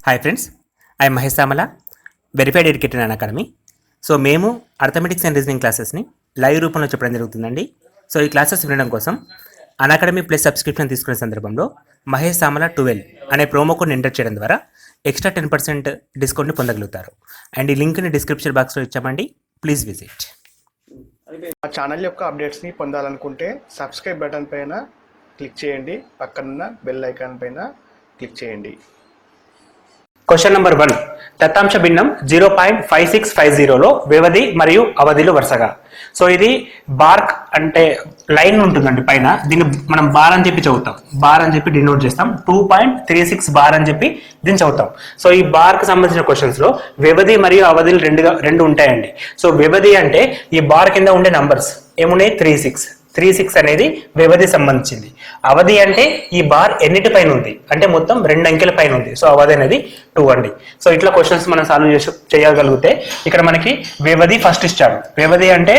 Hi friends, I Mahesh Samala, verified educator an academy. So మేము arithmetics and reasoning క్లాసెస్ని live రూపంలో చెప్పడం జరుగుతుందండి. సో ఈ క్లాసెస్ వినడం కోసం అన్ అకాడమీ ప్లస్ సబ్స్క్రిప్షన్ తీసుకునే సందర్భంలో మహేష్ సామల 12 అనే ప్రోమో కోడ్ని ఎంటర్ చేయడం ద్వారా ఎక్స్ట్రా 10% డిస్కౌంట్ని పొందగలుగుతారు. అండ్ ఈ లింక్ని డిస్క్రిప్షన్ బాక్స్లో ఇచ్చామండి, ప్లీజ్ విజిట్. మా ఛానల్ యొక్క అప్డేట్స్ని పొందాలనుకుంటే సబ్స్క్రైబ్ బటన్ పైన క్లిక్ చేయండి, పక్కనున్న బెల్ ఐకాన్ పైన క్లిక్ చేయండి. క్వశ్చన్ నెంబర్ 1, దత్తాంశ భిన్నం 0.5650లో వ్యవధి మరియు అవధిలు వరుసగా. సో ఇది బార్క్ అంటే లైన్ ఉంటుందండి పైన, దీన్ని మనం బార్ అని చెప్పి చదువుతాం, బార్ అని చెప్పి డినోట్ చేస్తాం. 2.36 బార్ అని చెప్పి దీన్ని చదువుతాం. సో ఈ బార్కి సంబంధించిన క్వశ్చన్స్ లో వ్యవధి మరియు అవధిలు రెండు ఉంటాయండి. సో వ్యవధి అంటే ఈ బార్ కింద ఉండే నంబర్స్ ఏమున్నాయి, 36 అనేది వ్యవధి సంబంధించింది. అవధి అంటే ఈ బార్ ఎన్నిటి పైన ఉంది అంటే మొత్తం 2 అంకెల పైన ఉంది. సో అవధి అనేది 2 అండి. సో ఇట్లా క్వశ్చన్స్ మనం సాల్వ్ చేయగలిగితే ఇక్కడ మనకి వ్యవధి ఫస్ట్ ఇచ్చాడు. వ్యవధి అంటే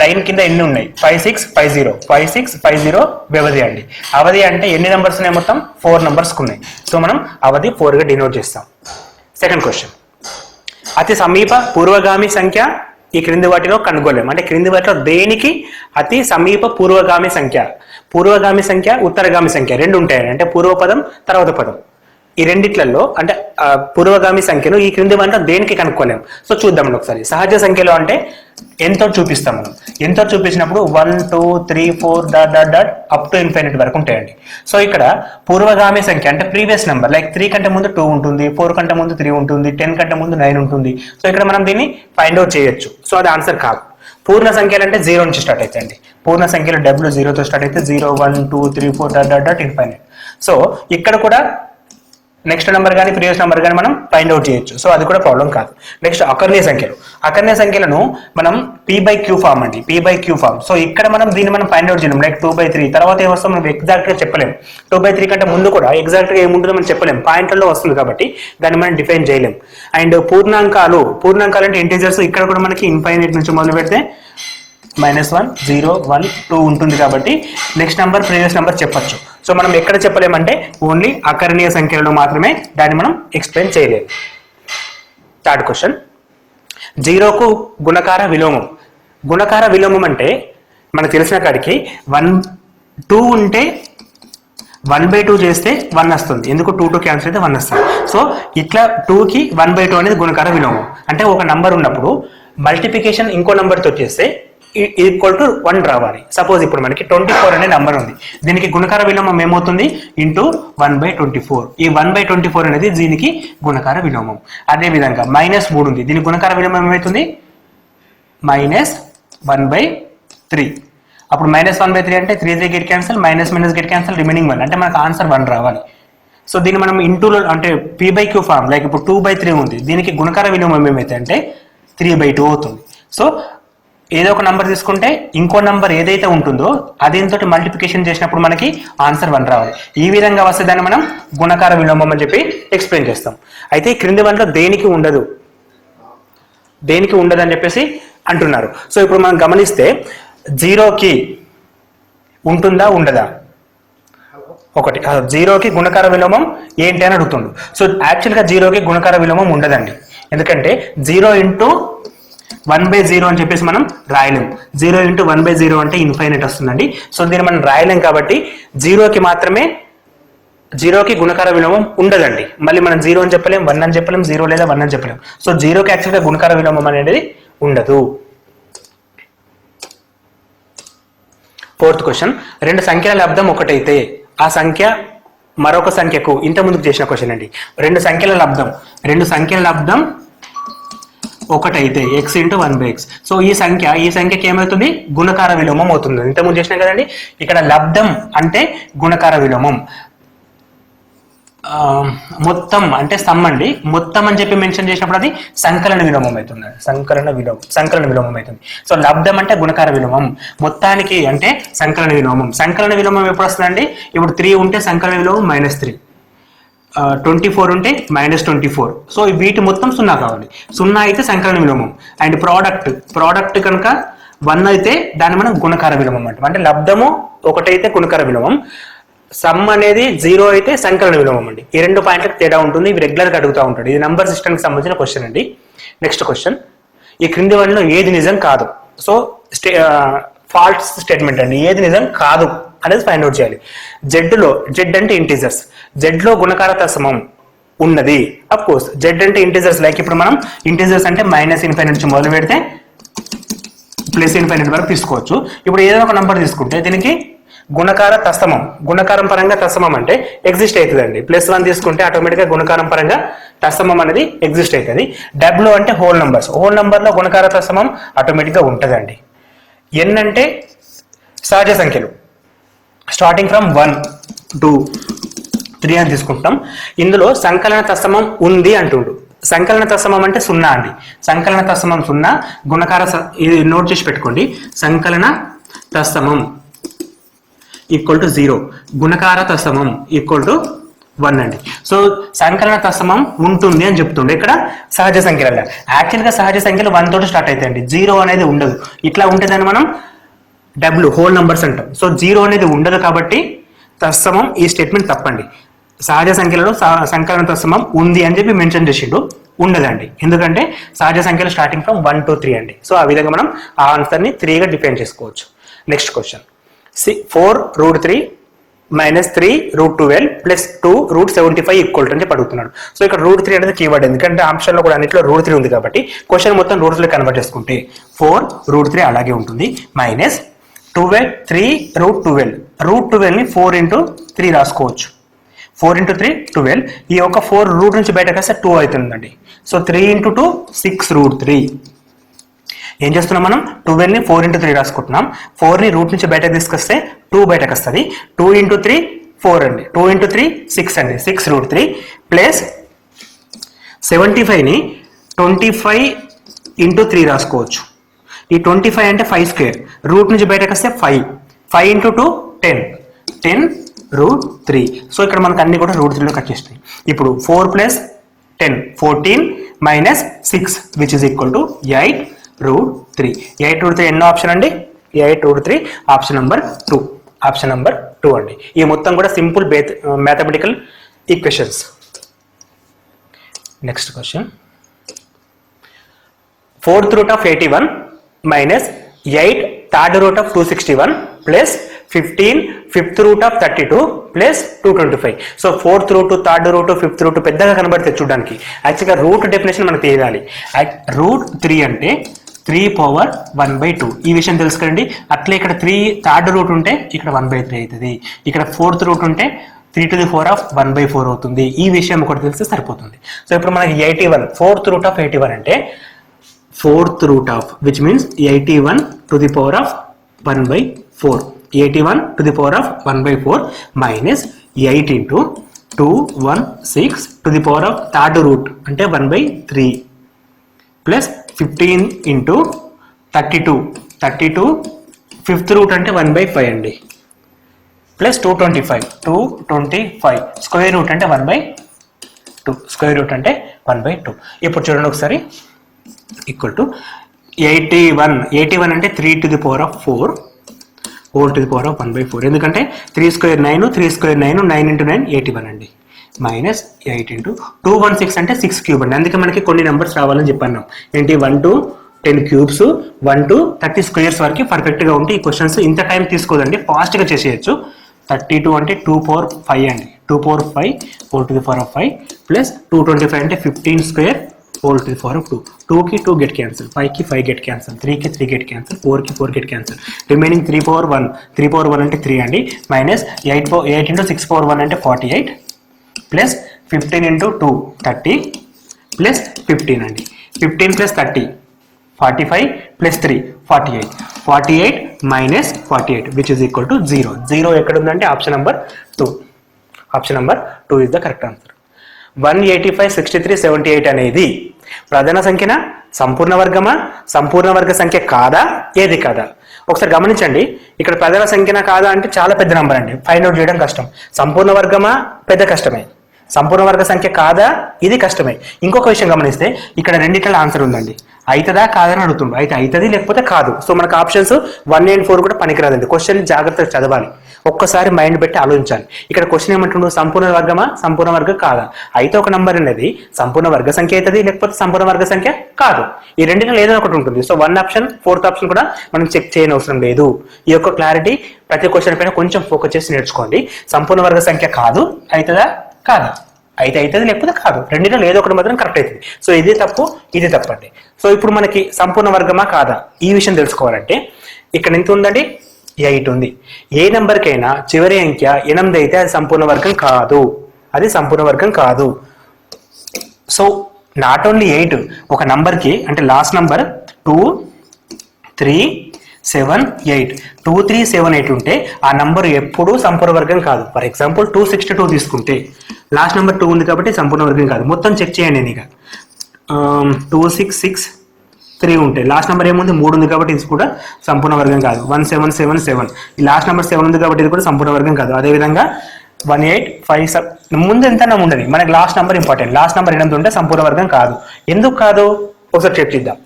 లైన్ కింద ఎన్ని ఉన్నాయి, 5650 వ్యవధి అండి. అవధి అంటే ఎన్ని నెంబర్స్ ఉన్నాయి, మొత్తం 4 నెంబర్స్ ఉన్నాయి. సో మనం అవధి 4 గా డినోట్ చేస్తాం. సెకండ్ క్వశ్చన్, అతి సమీప పూర్వగామి సంఖ్య ఈ క్రింది వాటిలో కనుగొలేం. అంటే క్రింది వాటిలో దేనికి అతి సమీప పూర్వగామి సంఖ్య, పూర్వగామి సంఖ్య ఉత్తరగామి సంఖ్య రెండు ఉంటాయండి. అంటే పూర్వపదం తర్వాత పదం, ఈ రెండిట్లలో అంటే పూర్వగామి సంఖ్యను ఈ క్రింది వాటిలో దేనికి కనుక్కోలేం. సో చూద్దామండి ఒకసారి. సహజ సంఖ్యలో అంటే ఎంతో చూపిస్తాం మనం, ఎంతో చూపించినప్పుడు 1 2 3 4 అప్ టు ఇన్ఫినిటీ వరకు ఉంటాయండి. సో ఇక్కడ పూర్వగామి సంఖ్య అంటే ప్రీవియస్ నెంబర్, లైక్ 3 కంటే ముందు 2 ఉంటుంది, 4 కంటే ముందు 3 ఉంటుంది, 10 కంటే ముందు 9 ఉంటుంది. సో ఇక్కడ మనం దీన్ని ఫైండ్ అవుట్ చేయొచ్చు. సో అది ఆన్సర్ కాదు. పూర్ణ సంఖ్యలు అంటే 0 నుంచి స్టార్ట్ అవుతాయండి. పూర్ణ సంఖ్యలు W 0తో స్టార్ట్ అయితే 0 1 2 3 4 ఇన్ఫినిటీ. సో ఇక్కడ కూడా నెక్స్ట్ నెంబర్ కానీ ప్రీవియస్ నెంబర్ కానీ మనం ఫైండ్ అవుట్ చేయొచ్చు. సో అది కూడా ప్రాబ్లం కాదు. నెక్స్ట్ అకర్ణీయ సంఖ్యలు, అకర్ణీయ సంఖ్యలను మనం P/Q ఫామ్ అండి, P/Q ఫామ్. సో ఇక్కడ మనం దీన్ని మనం ఫైండ్ అవుట్ చేయలేం. లైక్ 2/3 తర్వాత ఏమొస్తాం మనం ఎగ్జాక్ట్ గా చెప్పలేం. 2/3 కంటే ముందు కూడా ఎగ్జాక్ట్ గా ఏముంటుందో మనం చెప్పలేం, పాయింట్లలో వస్తుంది కాబట్టి దాన్ని మనం డిఫైన్ చేయలేం. అండ్ పూర్ణాంకాలు అంటే ఇంటీజర్స్, ఇక్కడ కూడా మనకి ఇన్ఫైనైట్ నుంచి మొదలు పెడితే -1 0 1 2 ఉంటుంది కాబట్టి నెక్స్ట్ నెంబర్ ప్రీవియస్ నెంబర్ చెప్పొచ్చు. సో మనం ఎక్కడ చెప్పలేమంటే ఓన్లీ అకర్ణీయ సంఖ్యలలో మాత్రమే దాన్ని మనం ఎక్స్ప్లెయిన్ చేయలేము. థర్డ్ క్వశ్చన్, 0కు గుణకార విలోమం. గుణకార విలోమం అంటే మనకు తెలిసిన కాడికి 2 ఉంటే 1/2 చేస్తే 1 వస్తుంది. ఎందుకు 2 క్యాన్సిల్ అయితే 1 వస్తుంది. సో ఇట్లా 2కి 1/2 అనేది గుణకార విలోమం. అంటే ఒక నంబర్ ఉన్నప్పుడు మల్టిప్లికేషన్ ఇంకో నంబర్తో చేస్తే ఈక్వల్ టు 1 రావాలి. సపోజ్ ఇప్పుడు మనకి 24 అనే నెంబర్ ఉంది, దీనికి గుణకార విలోమం ఏమవుతుంది, ఇంటూ 1/24. ఈ 1/24 అనేది దీనికి గుణకార విలోమం. అదే విధంగా -3 ఉంది, దీనికి గుణకార విలోమం ఏమవుతుంది, -1/3. అప్పుడు -1/3 అంటే 3 get cancel, minus get cancel, remaining 1 అంటే మనకు ఆన్సర్ 1 రావాలి. సో దీన్ని మనం ఇంటూలో అంటే P/Q ఫామ్, లైక్ ఇప్పుడు 2/3 ఉంది, దీనికి గుణకార విలోమం ఏమైతే అంటే 3/2 అవుతుంది. సో ఏదో ఒక నంబర్ తీసుకుంటే ఇంకో నంబర్ ఏదైతే ఉంటుందో అదేంతో మల్టిప్లికేషన్ చేసినప్పుడు మనకి ఆన్సర్ 1 రావాలి. ఈ విధంగా వస్తే దాన్ని మనం గుణకార విలోమం అని చెప్పి ఎక్స్ప్లెయిన్ చేస్తాం. అయితే క్రింది వాటిలో దేనికి ఉండదు అని చెప్పేసి అంటున్నారు. సో ఇప్పుడు మనం గమనిస్తే 0కి ఉంటుందా ఉండదా, ఒకటి 0కి గుణకార విలోమం ఏంటి అని అడుగుతుండు. సో యాక్చువల్గా 0కి గుణకార విలోమం ఉండదండి. ఎందుకంటే 0 × 1/0 అని చెప్పేసి మనం రాయలేం. 0 × 1/0 అంటే ఇన్ఫైనైట్ వస్తుందండి. సో దీన్ని మనం రాయలేం కాబట్టి 0కి గుణకార విలోమం ఉండదండి. మళ్ళీ మనం 0 అని చెప్పలేం, 1 అని చెప్పలేం, 0 లేదా 1 అని చెప్పలేం. సో 0కి యాక్చువల్గా గుణకార విలోమం అనేది ఉండదు. ఫోర్త్ క్వశ్చన్, 2 సంఖ్యల లబ్ధం ఒకటైతే ఆ సంఖ్య మరొక సంఖ్యకు, ఇంత ముందుకు చేసిన క్వశ్చన్ అండి. 2 సంఖ్యల లబ్ధం ఒకటైతే x × 1/x. సో ఈ సంఖ్యకి ఏమవుతుంది, గుణకార విలోమం అవుతుంది. ఇంతకుముందు చేసినాం కదండి. ఇక్కడ లబ్ధం అంటే గుణకార విలోమం, మొత్తం అంటే సమ్ అండి. మొత్తం అని చెప్పి మెన్షన్ చేసినప్పుడు అది సంకలన విలోమం అవుతుంది. సంకలన విలోమం అవుతుంది. సో లబ్ధం అంటే గుణకార విలోమం, మొత్తానికి అంటే సంకలన విలోమం. సంకలన విలోమం ఎప్పుడు వస్తుందండి, ఇప్పుడు 3 ఉంటే సంకలన విలోమం -3, 24 ఉంటే -24. సో వీటి మొత్తం 0 కావాలి. 0 అయితే సంకలన విలోమం. అండ్ ప్రోడక్ట్ కనుక 1 అయితే దాన్ని మనం గుణకార విలోమం అంటాం. అంటే లబ్ధము ఒకటైతే గుణకార విలోమం, సమ్ అనేది 0 అయితే సంకలన విలోమం అండి. ఈ 2 పాయింట్లకు తేడా ఉంటుంది. ఇవి రెగ్యులర్గా అడుగుతూ ఉంటాడు. ఇది నంబర్ సిస్టమ్కి సంబంధించిన క్వశ్చన్ అండి. నెక్స్ట్ క్వశ్చన్, ఈ క్రింది వాటిలో ఏది నిజం కాదు? సో ఫాల్స్ స్టేట్మెంట్ అండి. ఏది నిజం కాదు అనేది ఫైండ్ అవుట్ చేయాలి. జెడ్ అంటే ఇంటీజర్స్, జెడ్లో గుణకార తత్సమం ఉన్నది. అఫ్ కోర్స్ జెడ్ అంటే ఇంటీజర్స్, లైక్ ఇప్పుడు మనం ఇంటీజర్స్ అంటే -∞ నుంచి మొదలు పెడితే +∞ వరకు తీసుకోవచ్చు. ఇప్పుడు ఏదైనా ఒక నంబర్ తీసుకుంటే దీనికి గుణకార తత్సమం, గుణకారం పరంగా తత్సమం అంటే ఎగ్జిస్ట్ అవుతుందండి. +1 తీసుకుంటే ఆటోమేటిక్గా గుణకారం పరంగా తత్సమం అనేది ఎగ్జిస్ట్ అవుతుంది. డబ్ల్యూ అంటే హోల్ నంబర్స్, హోల్ నంబర్లో గుణకార తత్సమం ఆటోమేటిక్గా ఉంటుందండి. ఎన్ అంటే సహజ సంఖ్యలు, స్టార్టింగ్ ఫ్రమ్ 1, 2, 3 అని తీసుకుంటాం. ఇందులో సంకలన తత్సమం ఉంది అంటుండు. సంకలన తత్సమం అంటే 0 అండి. సంకలన తత్సమం 0, గుణకార ఇది నోట్ చేసి పెట్టుకోండి. సంకలన తత్సమం = 0, గుణకార తత్సమం = 1 అండి. సో సంకలన తత్సమం ఉంటుంది అని చెప్తుండే. ఇక్కడ సహజ సంఖ్యల యాక్చువల్గా సహజ సంఖ్యలు 1 తోటి స్టార్ట్ అవుతాయండి. 0 అనేది ఉండదు. ఇట్లా ఉంటుందని మనం డబ్ల్యూ హోల్ నంబర్స్ అంటాం. సో 0 అనేది ఉండదు కాబట్టి తత్సమం ఈ స్టేట్మెంట్ తప్పండి. సహజ సంఖ్యలలో సంకలన తత్సమం ఉంది అని చెప్పి మెన్షన్ చేసిండు, ఉండదండి. ఎందుకంటే సహజ సంఖ్యలు స్టార్టింగ్ ఫ్రమ్ 1 to 3 అండి. సో ఆ విధంగా మనం ఆ ఆన్సర్ని 3గా డిఫైన్ చేసుకోవచ్చు. నెక్స్ట్ క్వశ్చన్, 4√3 - 3√12 + 2√75 ఈక్వల్ అని చెప్పి అడుగుతున్నాడు. సో ఇక్కడ √3 అనేది కీవర్డ్, ఎందుకంటే ఆప్షన్లో కూడా అన్నింటిలో √3 ఉంది కాబట్టి క్వశ్చన్ మొత్తం రూట్స్లో కన్వర్ట్ చేసుకుంటే 4√3 అలాగే ఉంటుంది, -2/3√12. √12ని 4 × 3 రాసుకోవచ్చు. 4 × 3 12. ఈ ఒక 4 రూట్ నుంచి బయటకు వస్తే 2 అవుతుందండి. సో 3 × 2 6√3. ఏం చేస్తున్నాం మనం? 12ని 4 × 3 రాసుకుంటున్నాం. 4ని రూట్ నుంచి బయటకు తీసుకొస్తే 2 బయటకు వస్తుంది. 2 × 3 4 అండి. 2 × 3 6 అండి. 6√3 ప్లస్ 75ని 25 × 3 రాసుకోవచ్చు. ఈ 25 అంటే 5². రూట్ నుంచి బయటకు వస్తే 5. 5 × 2 10. 10√3. సో ఇక్కడ మనకు అన్ని కూడా √3లో కట్ చేస్తాయి. ఇప్పుడు 4 + 10 14 - 6 విచ్ ఇస్ ఈక్వల్ టు 8√3. 8√3 ఎన్నో ఆప్షన్ అండి? 8√3 ఆప్షన్ నెంబర్ 2. ఆప్షన్ నెంబర్ 2 అండి. ఈ మొత్తం కూడా simple mathematical equations. Next question, 4√81 - 8 3rd√261 + 15 5th√32 + 225. So 4th√2 3rd√2 5th√2 పెద్దగా కనబడితే చూడడానికి యాక్చువల్గా రూట్ డెఫినేషన్ మనకు తెలియాలి. √3 అంటే 3/1/2. ఈ విషయం తెలుసుకోండి. అట్లే ఇక్కడ 3 థర్డ్ రూట్ ఉంటే ఇక్కడ 1/3 అవుతుంది. ఇక్కడ 4th రూట్ ఉంటే 3⁴1/4 అవుతుంది. ఈ విషయం ఒకటి తెలిస్తే సరిపోతుంది. సో ఇప్పుడు మనకి 81 4th√81 అంటే 4th√, which means 81⁴ 1/4. 81⁴ minus 8 into 216 3rd root అంటే 1/3 plus 15 into 32 5th root అంటే 1/5 అండి plus 225 స్క్వేర్ రూట్ అంటే 1/2 స్క్వేర్ రూట్ అంటే 1/2. ఇప్పుడు చూడండి ఒకసారి ఈక్వల్ టు 81 అంటే 3⁴ 1/4 ఎందుకంటే 3 స్క్వేర్ 9 3 స్క్వేర్ 9 9 into 9 81 అండి మైనస్ 8 into 216 అంటే 6 క్యూబ్ అండి. అందుకే మనకి కొన్ని నెంబర్స్ రావాలని చెప్పాను. ఏంటి 1 to 10 క్యూబ్స్ 1 to 30 స్క్వేర్స్ వరకు పర్ఫెక్ట్గా ఉంటే ఈ క్వశ్చన్స్ ఇంత టైం తీసుకోదండి, ఫాస్ట్గా చేసేయచ్చు. 32 అంటే 2/5 అండి 2/5 4⁵ ప్లస్ 225 అంటే 15 స్క్వేర్ 4⁵2 2కి 2 గెట్ క్యాన్సిల్ 5కి 5 గెట్ క్యాన్సిల్ 3కి 3 గెట్ క్యాన్సిల్ 4కి 4 గెట్ క్యాన్సిల్ రిమైనింగ్ 3/1 అంటే 3 అండి మైనస్ 8 into 6/1 అంటే 48 ప్లస్ 15 into 2 30 ప్లస్ 15 అండి 15 plus 30 45 plus 3 48 minus 48 which is equal to 0 ఎక్కడ ఉందంటే option number 2. Option number 2 is the correct answer. 185 63 78 అనేది ప్రధాన సంఖ్యనా, సంపూర్ణ వర్గమా, సంపూర్ణ వర్గ సంఖ్య కాదా, ఏది కాదా? ఒకసారి గమనించండి. ఇక్కడ ప్రధాన సంఖ్యనా కాదా అంటే చాలా పెద్ద నెంబర్ అండి, ఫైండ్ అవుట్ చేయడం కష్టం. సంపూర్ణ వర్గమా పెద్ద కష్టమే, సంపూర్ణ వర్గ సంఖ్య కాదా ఇది కష్టమే. ఇంకొక విషయం గమనిస్తే ఇక్కడ రెండిట్ల ఆన్సర్ ఉందండి, అవుతుందా కాదని అడుగుతుండు. అయితే అవుతుంది లేకపోతే కాదు. సో మనకు ఆప్షన్స్ 1 and 4 కూడా పనికిరాదండి. క్వశ్చన్ జాగ్రత్తగా చదవాలి. ఒక్కసారి మైండ్ పెట్టి ఆలోచించాలి. ఇక్కడ క్వశ్చన్ ఏమంటుండు, సంపూర్ణ వర్గమా సంపూర్ణ వర్గం కాదా? అయితే ఒక నంబర్ అనేది సంపూర్ణ వర్గ సంఖ్య అవుతుంది, లేకపోతే సంపూర్ణ వర్గ సంఖ్య కాదు. ఈ రెండింటిలో ఏదైనా ఒకటి ఉంటుంది. సో 1 ఆప్షన్ 4th ఆప్షన్ కూడా మనం చెక్ చేయని అవసరం లేదు. ఈ యొక్క క్లారిటీ ప్రతి క్వశ్చన్ పైన కొంచెం ఫోకస్ చేసి నేర్చుకోండి. సంపూర్ణ వర్గ సంఖ్య కాదు, అవుతుందా కాదా? అయితే అవుతుంది, లేకపోతే కాదు. రెండింటిలో ఏదో ఒకటి మాత్రం కరెక్ట్ అవుతుంది. సో ఇది తప్పు, ఇది తప్పండి. సో ఇప్పుడు మనకి సంపూర్ణ వర్గమా కాదా ఈ విషయం తెలుసుకోవాలంటే ఇక్కడ ఎంత ఉందండి, 8 ఉంది. ఏ నెంబర్కైనా చివరి అంకె 8 అయితే అది సంపూర్ణ వర్గం కాదు, అది సంపూర్ణ వర్గం కాదు. సో నాట్ ఓన్లీ 8, ఒక నంబర్కి అంటే లాస్ట్ నంబర్ 2, 3, 7, 8 2, 3, 7, 8 ఉంటే ఆ నంబర్ ఎప్పుడూ సంపూర్ణ వర్గం కాదు. ఫర్ ఎగ్జాంపుల్ 262 తీసుకుంటే లాస్ట్ నెంబర్ 2 ఉంది కాబట్టి సంపూర్ణ వర్గం కాదు. మొత్తం చెక్ చేయండి. ఇక 2, 6, 6, 3 ఉంటే లాస్ట్ నెంబర్ ఏముంది 3 ఉంది కాబట్టి ఇది కూడా సంపూర్ణ వర్గం కాదు. 1, 7, 7, 7 ఈ లాస్ట్ నెంబర్ 7 ఉంది కాబట్టి ఇది కూడా సంపూర్ణ వర్గం కాదు. అదేవిధంగా 1, 8, 5, 7 ముందు ఎంత ఉండదు, మనకి last number important. Last number 8 ఉంటే సంపూర్ణ వర్గం కాదు. ఎందుకు కాదు ఒకసారి చెక్ చేద్దాం.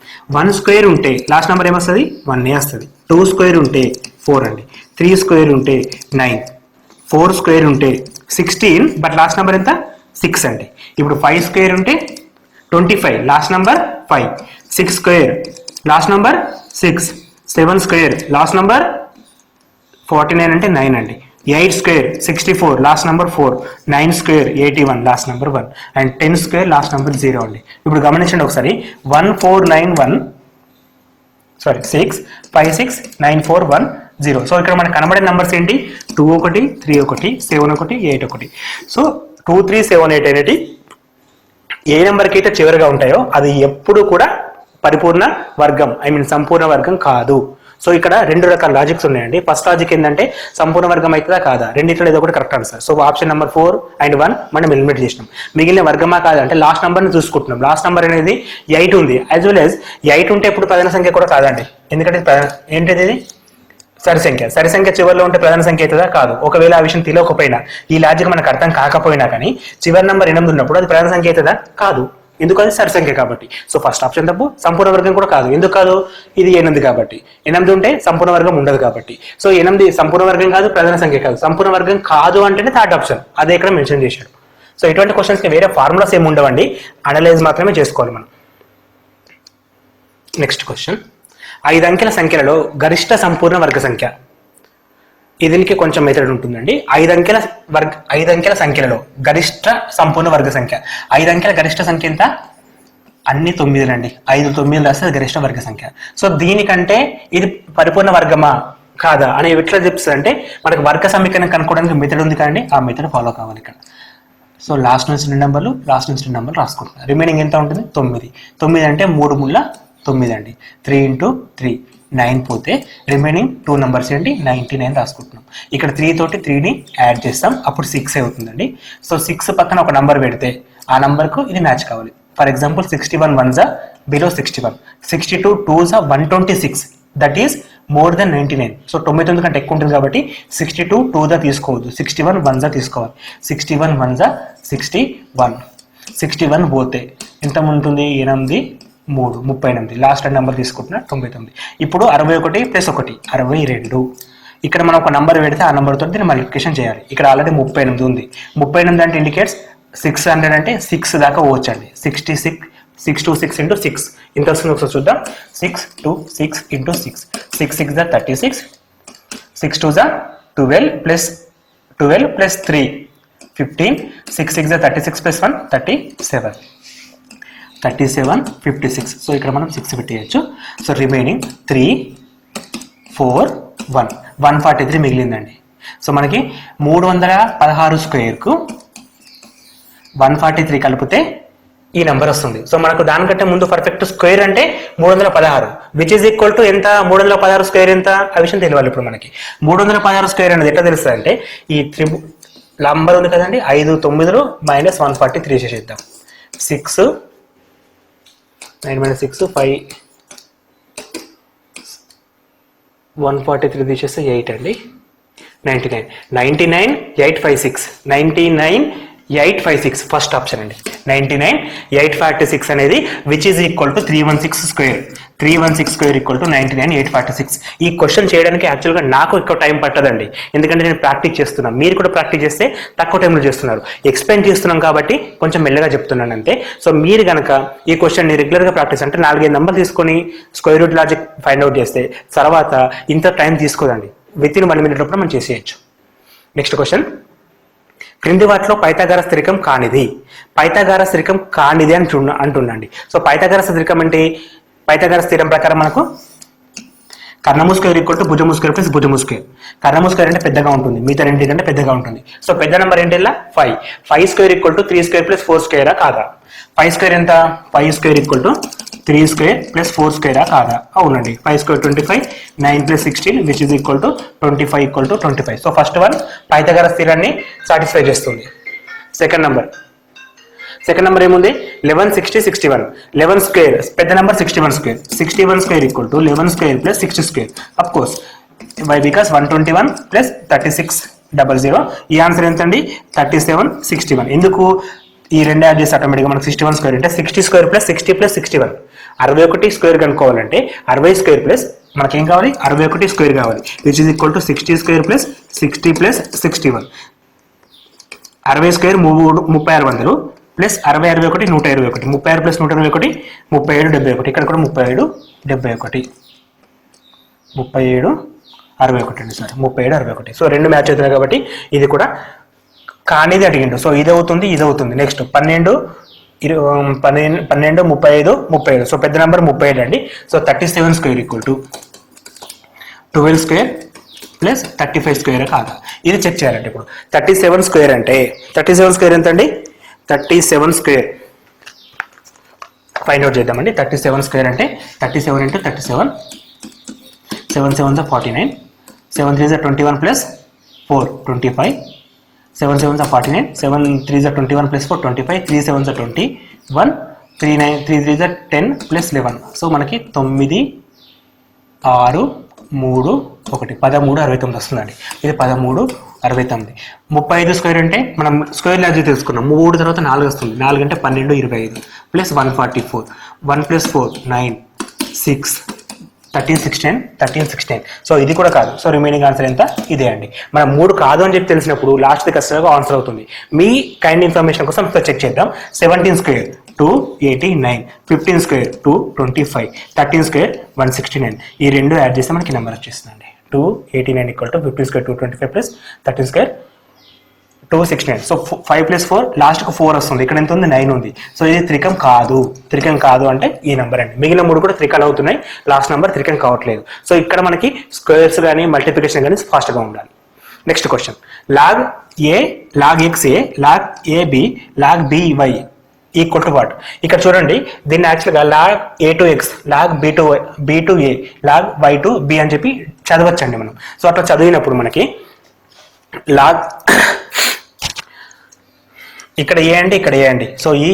1 స్క్వేర్ ఉంటే లాస్ట్ నెంబర్ ఏమొస్తుంది, 1 వస్తుంది. 2 స్క్వేర్ ఉంటే 4 అండి. 3 స్క్వేర్ ఉంటే 9, 4 స్క్వేర్ ఉంటే 16 బట్ లాస్ట్ నెంబర్ ఎంత 6 అండి. ఇప్పుడు 5 స్క్వేర్ ఉంటే 25 last number 5, 6 square last number 6, 7 square last number 49 అంటే 9 అండి. 8 square 64 last number 4, 9 square 81 last number 1 and 10 square last number 0 అండి. ఇప్పుడు గమనించండి ఒకసారి 6, 5, 6, 9, 4, 1, 0. సో ఇక్కడ మనకు కనబడే నెంబర్స్ ఏంటి, 2, 1, 3, 1, 7, 1, 8, 1. సో 2, 3, 7, 8 అనేది ఏ నెంబర్కి అయితే చివరిగా ఉంటాయో అది ఎప్పుడు కూడా పరిపూర్ణ వర్గం, సంపూర్ణ వర్గం కాదు. సో ఇక్కడ 2 రకాల లాజిక్స్ ఉన్నాయండి. ఫస్ట్ లాజిక్ ఏంటంటే సంపూర్ణ వర్గం అవుతుందా కాదా, రెండింటిలో ఏదో ఒకటి correct answer. So option number 4 and 1 మనం ఎలిమినేట్ చేసినాం. మిగిలిన వర్గమా కాదా అంటే లాస్ట్ నెంబర్ని చూసుకుంటున్నాం. లాస్ట్ నెంబర్ అనేది 8 ఉంది. యాజ్ వెల్ యాజ్ 8 ఉంటే ఇప్పుడు ప్రధాన సంఖ్య కూడా కాదండి. ఎందుకంటే ఏంటిది ఇది సరి సంఖ్య. సరి సంఖ్య చివరిలో ఉంటే ప్రధాన సంఖ్య అవుతుందా కాదు. ఒకవేళ ఆ విషయం తెలియకపోయినా ఈ లాజిక్ మనకు అర్థం కాకపోయినా కానీ చివరి నెంబర్ 8 ఉన్నప్పుడు అది ప్రధాన సంఖ్య అవుతుందా కాదు. ఎందుకు అది సరి సంఖ్య కాబట్టి. సో ఫస్ట్ ఆప్షన్ తప్పు. సంపూర్ణ వర్గం కూడా కాదు. ఎందుకు కాదు, ఇది 8 కాబట్టి. 8 ఉంటే సంపూర్ణ వర్గం ఉండదు కాబట్టి. సో 8 సంపూర్ణ వర్గం కాదు, ప్రధాన సంఖ్య కాదు. సంపూర్ణ వర్గం కాదు అంటేనే థర్డ్ ఆప్షన్, అదే ఇక్కడ మెన్షన్ చేశాడు. సో ఇటువంటి క్వశ్చన్స్కి వేరే ఫార్ములాస్ ఏమి ఉండవండి, అనలైజ్ మాత్రమే చేసుకోవాలి మనం. నెక్స్ట్ క్వశ్చన్, 5 అంకెల సంఖ్యలలో గరిష్ట సంపూర్ణ వర్గ సంఖ్య. దీనికి కొంచెం మెథడ్ ఉంటుందండి. 5 అంకెల సంఖ్యలలో గరిష్ట సంపూర్ణ వర్గ సంఖ్య. 5 అంకెల గరిష్ట సంఖ్య ఎంత, అన్ని 9 అండి. 5, 9 రాస్తే గరిష్ట వర్గ సంఖ్య. సో దీనికంటే ఇది పరిపూర్ణ వర్గమా కాదా అని ఎట్లా చెప్తుంది అంటే మనకు వర్గ సమీకరణం కనుక్కోవడానికి మెథడ్ ఉంది కదండి, ఆ మెథడ్ ఫాలో కావాలి ఇక్కడ. సో లాస్ట్ నుంచి 2 నెంబర్లు, లాస్ట్ నుంచి 2 నెంబర్లు రాసుకుంటున్నాం. రిమైనింగ్ ఎంత ఉంటుంది 9. 9 అంటే 3 ముళ్ళ 9 అండి. 3 × 3 9 పోతే రిమైనింగ్ 2 నెంబర్స్ ఏంటి 99 రాసుకుంటున్నాం. ఇక్కడ 3 తోటి 3ని యాడ్ చేస్తాం, అప్పుడు 6 అవుతుందండి. సో 6 పక్కన ఒక నెంబర్ పెడితే ఆ నెంబర్కు ఇది మ్యాచ్ కావాలి. For example 61 1s below 61, 62 2s 126, that is more than 99. So 99 కంటే ఎక్కువ ఉంటుంది కాబట్టి 62 2s తీసుకోవద్దు, 61 1s తీసుకోవాలి. 61 1s 61, 61 పోతే ఎంత ఉంటుంది 8, 3 38. లాస్ట్ నెంబర్ తీసుకుంటున్నా 99. ఇప్పుడు 61 + 1 62. ఇక్కడ మనం ఒక నెంబర్ పెడితే ఆ నెంబర్ తోటి దీన్ని మల్టిప్లికేషన్ చేయాలి. ఇక్కడ ఆల్రెడీ 38 ఉంది. 38 అంటే ఇండికేట్స్ 600 అంటే 6 దాకా పోవచ్చండి. 6 to 6 × 6 ఇంత వస్తుంది ఒకసారి చూద్దాం. 6 to 6 × 6, 6 6 36, 6 2 12 + 3 15, 6 6 36 + 1 37, 56. సో ఇక్కడ మనం 6 పెట్టేయచ్చు. So remaining 3 4 1 143 మిగిలిందండి. సో మనకి 316 స్క్వేర్కు 143 కలిపితే ఈ నెంబర్ వస్తుంది. సో మనకు దానికంటే ముందు పర్ఫెక్ట్ స్క్వేర్ అంటే 316, విచ్ ఈజ్ ఈక్వల్ టు ఎంత, 316 స్క్వేర్ ఎంత ఆ విషయం తెలియాలి. ఇప్పుడు మనకి 316 స్క్వేర్ అనేది ఎట్లా తెలుస్తుంది అంటే ఈ నంబర్ ఉంది కదండి, 5 9 - 143 చేసేద్దాం. 6 9 - 6 5 143 తీసేస్తే 8 అండి. 99 856 99 856 ఫస్ట్ ఆప్షన్ అండి. 99 846 అనేది which is equal to 316 square. 316 square equal to 99 846. ఈ క్వశ్చన్ చేయడానికి యాక్చువల్గా నాకు ఎక్కువ టైం పట్టదండి, ఎందుకంటే నేను ప్రాక్టీస్ చేస్తున్నాను. మీరు కూడా ప్రాక్టీస్ చేస్తే తక్కువ టైంలో చేస్తున్నారు. ఎక్స్ప్లెయిన్ చేస్తున్నాం కాబట్టి కొంచెం మెల్లగా చెప్తున్నాను అంతే. సో మీరు కనుక ఈ క్వశ్చన్ని రెగ్యులర్గా ప్రాక్టీస్ అంటే 4-5 నెంబర్ తీసుకొని square root logic find out చేస్తే తర్వాత ఇంత టైం తీసుకోదండి. విత్ ఇన్ 1 minute లోపల మనం చేసేయచ్చు. నెక్స్ట్ క్వశ్చన్, క్రింది వాటిలో పైథాగరస్ స్థిరకం కానిది. పైథాగరస్ స్థిరకం కానిది అని అంటుండండి. సో పైథాగరస్ స్థిరకం అంటే పైథాగరస్ స్థిరం ప్రకారం మనకు కర్ణము స్క్వేర్ ఈక్వల్ టు భుజము స్క్వేర్ ప్లస్ భుజము స్క్వేర్. కర్ణము స్క్వేర్ అంటే పెద్దగా ఉంటుంది, మిగతా రెండింటికంటే పెద్దగా ఉంటుంది. సో పెద్ద నెంబర్ ఏంటి ఇలా 5. 5 square equal to 3 square plus 4 స్క్వేరా కాదా? 5 స్క్వేర్ ఎంత? 5 square equal to 3 square plus 4 స్క్వేరా కాదా? అవునండి. 5 square 25, 9 plus 16 which is equal to 25 equal to 25. So first one Pythagoras స్థిరాన్ని సాటిస్ఫై చేస్తుంది. సెకండ్ నెంబర్ ఏముంది? 11 60 61. 11 స్క్వేర్ పెద్ద number 61 square. 61 square equal to 11 square plus 60 square. Of course why because 121 plus 3600. ఈ answer ఎంతండి? 37 61. ఎందుకు ఈ రెండు యాడ్ చేసి ఆటోమేటిక్గా మనకు 61 స్క్వేర్ అంటే 60 స్క్వేర్ ప్లస్ 60 ప్లస్ 61. 61 స్క్వేర్ కనుక్కోవాలంటే 60 స్క్వేర్ ప్లస్ మనకేం కావాలి? 61 స్క్వేర్ కావాలి which is equal to 60 square plus 60 plus 61. 60 square 3600 plus 60 61 121. 36 plus 121 37 71. ఇక్కడ కూడా 37 71 37 61 అండి సార్. 37 61. సో రెండు మ్యాచ్ అవుతున్నాయి కాబట్టి ఇది కూడా కానిది అడిగిండు. సో ఇది అవుతుంది, ఇది అవుతుంది. నెక్స్ట్ 12 35 37. సో పెద్ద నెంబర్ 37 అండి. So 37 square equal to 12 square plus 35 square కాదా? ఇది చెక్ చేయాలంటే ఇప్పుడు 37 స్క్వేర్ అంటే 37 స్క్వేర్ ఎంత అండి? 37 స్క్వేర్ ఫైండ్ అవుట్ చేద్దామండి. 37 స్క్వేర్ అంటే 37 into 37, 7 7 49, 7 3 21 plus 4 25, 7 7 49, 7 3 21 plus 4 25, 3 7 21, 3 3 10 plus 11. So మనకి 9 6 3 1 13 69 వస్తుందండి. ఇది 13 69. 35 స్క్వేర్ అంటే మనం స్క్వేర్ లాజిక్ తెలుసుకున్నాం. 3 తర్వాత 4 వస్తుంది. 4 అంటే 12 25 ప్లస్ 144, 1 ప్లస్ 4 9 6 13 16. సో ఇది కూడా కాదు. సో రిమైనింగ్ ఆన్సర్ ఎంత? ఇదే అండి. మనం 3 కాదు అని చెప్పి తెలిసినప్పుడు లాస్ట్ ఖచ్చితంగా ఆన్సర్ అవుతుంది. మీ కైండ్ ఇన్ఫర్మేషన్ కోసం చెక్ చేద్దాం. 17 స్క్వేర్ 289, 15 స్క్వేర్ 225, 13 స్క్వేర్ 169. ఈ రెండు యాడ్ చేస్తే మనకి నెంబర్ వచ్చేస్తుందండి. 289 equal to 15 square 225 plus 13 square 269. So 5 plus 4 లాస్ట్కి 4 వస్తుంది. ఇక్కడ ఎంత ఉంది? 9 ఉంది. సో ఇది త్రికం కాదు అంటే ఈ నెంబర్ అండి. మిగిలిన 3 కూడా త్రికాలు అవుతున్నాయి, లాస్ట్ నెంబర్ త్రికం కావట్లేదు. సో ఇక్కడ మనకి స్క్వేర్స్ కానీ మల్టిప్లికేషన్ కానీ ఫాస్ట్గా ఉండాలి. Next question, log A log X A log A B log B Y equal to what? ఇక్కడ చూడండి, దీన్ని యాక్చువల్గా log A to X log B to A log Y to B అని చెప్పి చదవచ్చండి మనం. సో అట్లా చదివినప్పుడు మనకి లాగ్ ఇక్కడ ఏ అండి, ఇక్కడ ఏ అండి. సో ఈ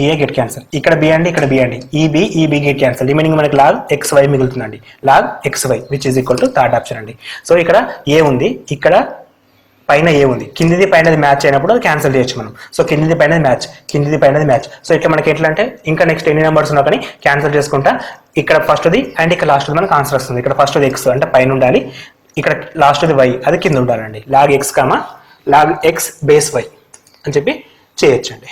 ఏ గెట్ క్యాన్సల్. ఇక్కడ బి అండి, ఇక్కడ బి అండి. ఈ బి గెట్ క్యాన్సల్. రిమైనింగ్ మనకి లాగ్ ఎక్స్ వై మిగులుతుందండి. Log x y which is equal to third option అండి. సో ఇక్కడ ఏ ఉంది, ఇక్కడ పైన ఏ ఉంది, కిందిది పైనది మ్యాచ్ అయినప్పుడు అది క్యాన్సిల్ చేయొచ్చు మనం. సో కిందిది పైనది మ్యాచ్. సో ఇట్లా మనకి ఎట్లా అంటే ఇంకా నెక్స్ట్ ఎన్ని నెంబర్స్ ఉన్నా కానీ క్యాన్సిల్ చేసుకుంటా ఇక్కడ ఫస్ట్ది అండ్ ఇక్కడ లాస్ట్ది మనకు ఆన్సర్ వస్తుంది. ఇక్కడ ఫస్ట్ది ఎక్స్ అంటే పైన ఉండాలి, ఇక్కడ లాస్ట్ది వై అది కింద ఉండాలండి. Log X log X base Y అని చెప్పి చేయొచ్చండి.